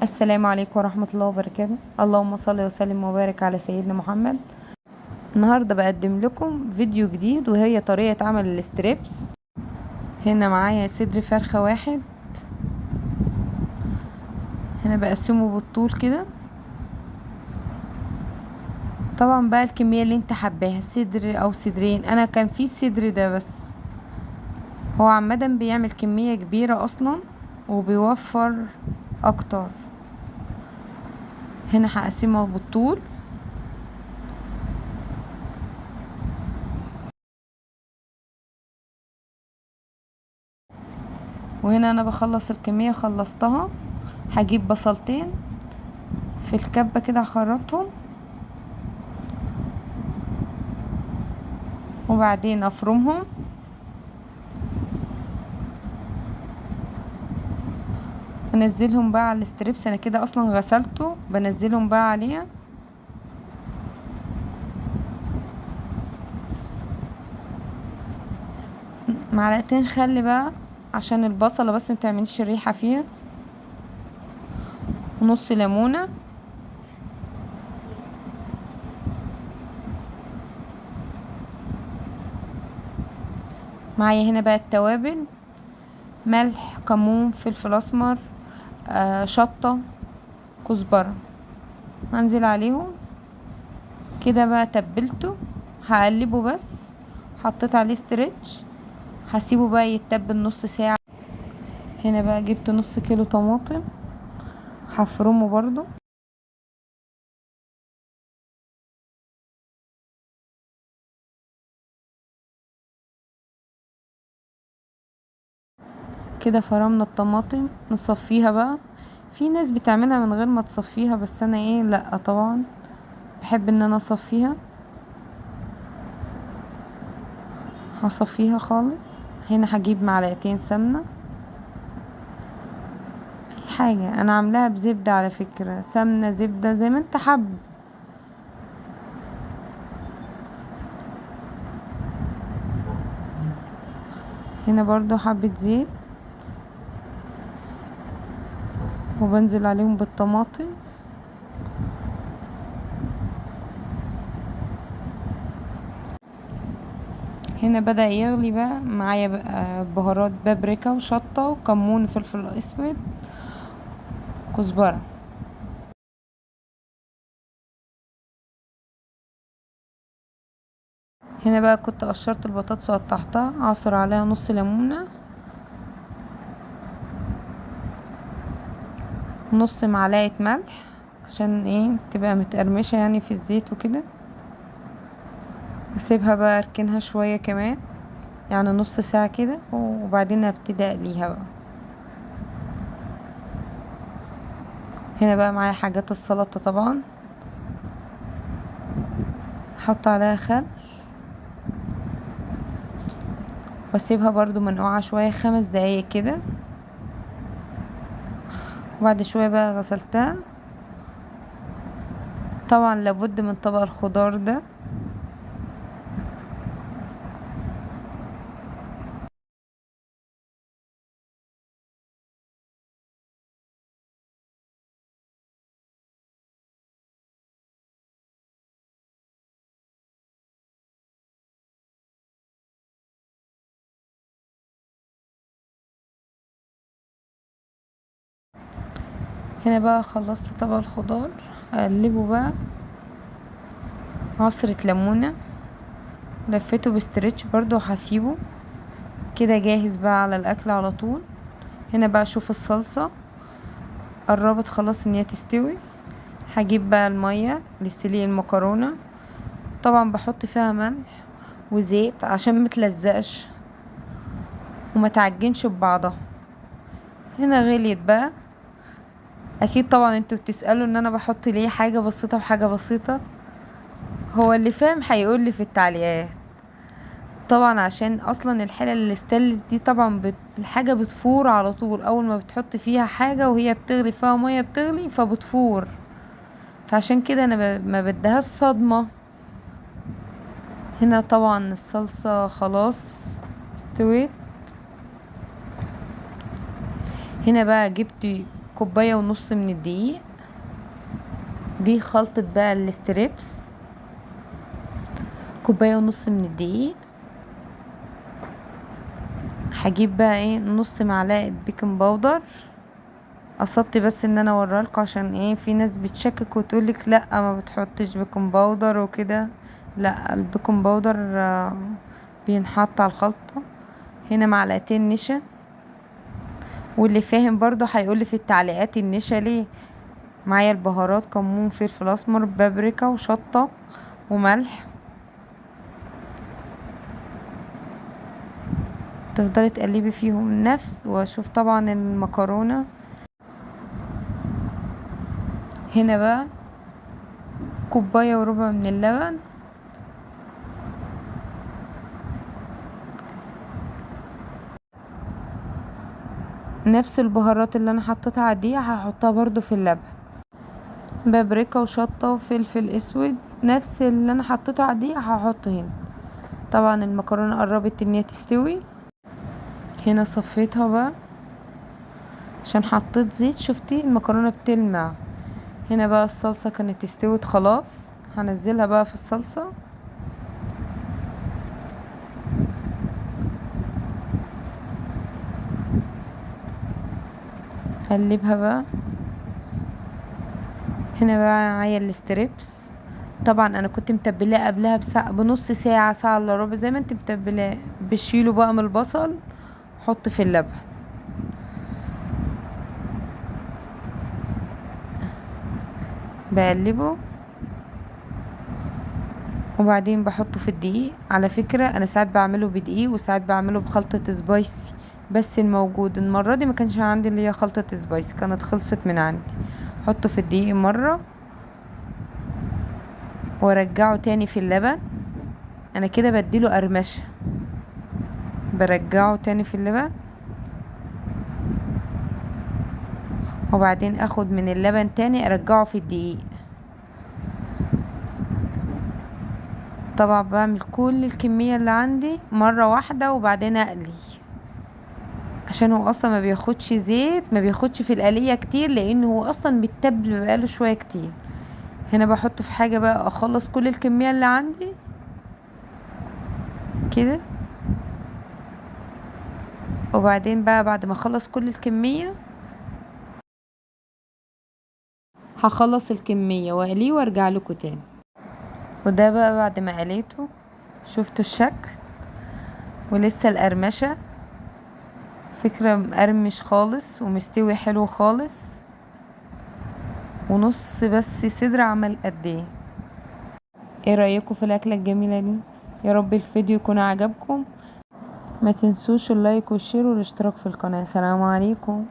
السلام عليكم ورحمة الله وبركاته. اللهم صل وسلم وبارك على سيدنا محمد. النهاردة بقدم لكم فيديو جديد وهي طريقة عمل الستريبس. هنا معايا صدر فرخة واحد، هنا بقسمه بالطول كده. طبعا بقى الكمية اللي انت حباها، صدر او صدرين. انا كان في الصدر ده بس، هو عامة بيعمل كمية كبيرة اصلا وبيوفر اكتر. هنا هقسمه بالطول. وهنا انا بخلص الكمية، خلصتها. هجيب بصلتين في الكبة كده، هخرطهم وبعدين افرمهم. انزلهم بقى على الستريبس، انا كده اصلا غسلته، بنزلهم بقى عليها. معلقتين خل بقى عشان البصلة بس متعملش الريحة فيها، ونص ليمونة. معايا هنا بقى التوابل: ملح، كمون، فلفل اسمر، شطة، كزبرة. هنزل عليهم كده بقى، تبلته. هقلبه بس، حطيت عليه ستريتش، هسيبه بقى يتبل نص ساعة. هنا بقى جبت نص كيلو طماطم، هفرمه برضو. كده فرمنا الطماطم، نصفيها بقى. في ناس بتعملها من غير ما تصفيها، بس انا لا طبعا بحب ان انا اصفيها. هصفيها خالص. هنا هجيب معلقتين سمنة، اي حاجة. انا عاملاها بزبدة على فكرة، سمنة، زبدة، زي ما انت حب. هنا برضو حبة زيت، وبنزل عليهم بالطماطم. هنا بدأ يغلي بقى معايا بقى بهارات: بابريكا وشطة وكمون وفلفل اسود، كزبرة. هنا بقى كنت قشرت البطاطس وقطعتها، عصر عليها نص ليمونة، نص معلقة ملح عشان تبقى متقرمشة يعني في الزيت وكده. واسيبها بقى اركنها شوية كمان، يعني نص ساعة كده، وبعدين ابتدي اقليها بقى. هنا بقى معايا حاجات السلطة طبعا، احط عليها خل واسيبها برضو منقوعة شوية، 5 دقايق كده. وبعد شوية بقى غسلتها. طبعا لابد من طبق الخضار ده. هنا بقى خلصت طبق الخضار، اقلبه بقى. عصرة ليمونة، لفيته بستريتش برضو، وهسيبه كده جاهز بقى على الاكل على طول. هنا بقى اشوف الصلصة قربت خلاص ان هي تستوي. هجيب بقى المية لسلق المكرونة. طبعا بحط فيها ملح وزيت عشان متلزقش وما تعجنش ببعضها. هنا غليت بقى. اكيد طبعا انتوا بتسألوا ان انا بحط ليه حاجة بسيطة وحاجة بسيطة. هو اللي فاهم هيقولي في التعليقات. طبعا عشان اصلا الحلل الستانلس دي طبعا الحاجة بتفور على طول اول ما بتحط فيها حاجة، وهي بتغلي فيها مية بتغلي فبتفور. فعشان كده انا ما بديهاش صدمة. هنا طبعا الصلصة خلاص استويت. هنا بقى جبت كوباية ونص من الدقيق. دي خلطة بقى الستريبس، كوباية ونص من الدقيق. هجيب بقى ايه نص معلقة بيكنج باودر. قصدت بس ان انا اوريلكوا عشان ايه في ناس بتشكك وتقولك لا ما بتحطش بيكنج باودر وكده. لا، البيكنج باودر بينحط على الخلطة. هنا معلقتين نشا، واللي فاهم برضه هيقولي في التعليقات النشا ليه. معايا البهارات كمون، فلفل اسمر، بابريكا، وشطة، وملح. تفضلي تقلبي فيهم نفس. واشوف طبعا المكرونة. هنا بقى كوباية وربع من اللبن. نفس البهارات اللي انا حطيتها عادية هحطها برضو في اللبن. بابريكا وشطة وفلفل اسود، نفس اللي انا حطيته عادية هحطه هنا. طبعا المكرونة قربت ان هي تستوي. هنا صفيتها بقى عشان حطيت زيت. شفتي المكرونة بتلمع. هنا بقى الصلصة كانت استوت خلاص. هنزلها بقى في الصلصة. قلبها بقى. هنا بقى معايا الستريبس. طبعا انا كنت متبلاه قبلها بنص ساعة، ساعة الا ربع، زي ما انت متبلاه. بشيله بقى من البصل، حط في اللبن. بقلبه وبعدين بحطه في الدقيق. على فكرة انا ساعات بعمله بدقيق وساعات بعمله بخلطة سبايسي، بس الموجود المرة دي ما كانش عندي اللي هي خلطة سبايسي، كانت خلصت من عندي. حطه في الدقيق مرة وارجعه تاني في اللبن. انا كده بديله قرمشة. برجعه تاني في اللبن وبعدين اخد من اللبن تاني ارجعه في الدقيق. طبعا بعمل كل الكمية اللي عندي مرة واحدة وبعدين اقلي، عشان هو اصلا ما بياخدش زيت، ما بياخدش في القلية كتير، لانه هو اصلا بيتبل بقاله شوية كتير. هنا بحطه في حاجة بقى اخلص كل الكمية اللي عندي كده. وبعدين بقى بعد ما اخلص كل الكمية هخلص الكمية واقليه وارجع لكم تاني. وده بقى بعد ما قليته. شفتوا الشكل ولسه القرمشة. فكرة مقرمش خالص ومستوي حلو خالص. ونص بس صدر عمل قد ايه. ايه رأيكم في الاكلة الجميلة دي؟ يا رب الفيديو يكون عجبكم. ما تنسوش اللايك والشير والاشتراك في القناة. سلام عليكم.